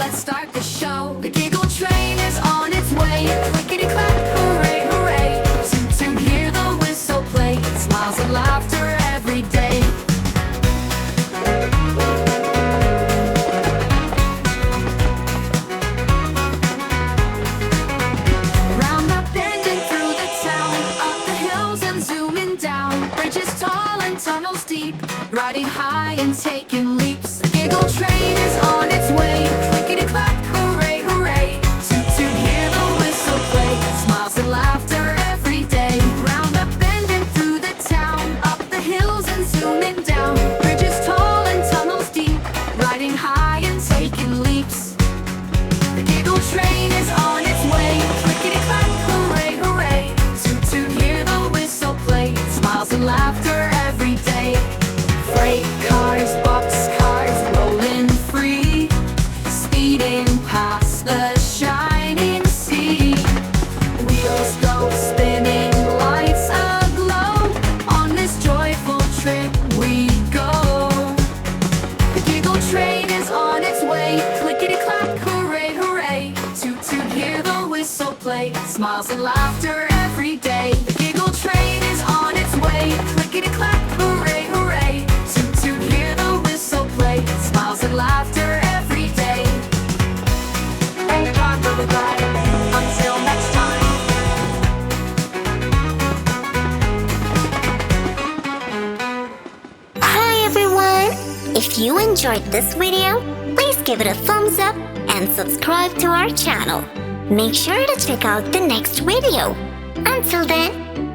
let's start the show. The Giggle Train is on its way. Clickety-clack, hooray, hooray. Toot-toot, hear the whistle play. Smiles and laughter every day. Round the bend and through the town, up the hills and zooming down. Bridges tall and tunnels deep, riding high and taking leaps. The Giggle Train is on its way. Clickety-clack, hooray, hooray. Toot-toot, hear the whistle play. Smiles and laughter every day. Round the bend and through the town, up the hills and zooming down. Bridges tall and tunnels deep, riding high and taking leaps. The Giggle Train is on its way. Clickety-clack, hooray, hooray. Toot-toot, hear the whistle play. Smiles and laughter every day. Freight cars, boxcars, rolling free, speeding past the shining sea. Wheels go spinning, lights aglow. On this joyful trip we go. The Giggle Train is on its way. Clickety-clack, hooray, hooray. Toot-toot, hear the whistle play. Smiles and laughter every day. The Giggle Train is on its way. Clickety-clack, hooray, hooray. Toot-toot, hear the whistle play. Smiles and laughter every day. Thank God for the ride. Until next time. Hi everyone! If you enjoyed this video, please give it a thumbs up and subscribe to our channel. Make sure to check out the next video. Until then,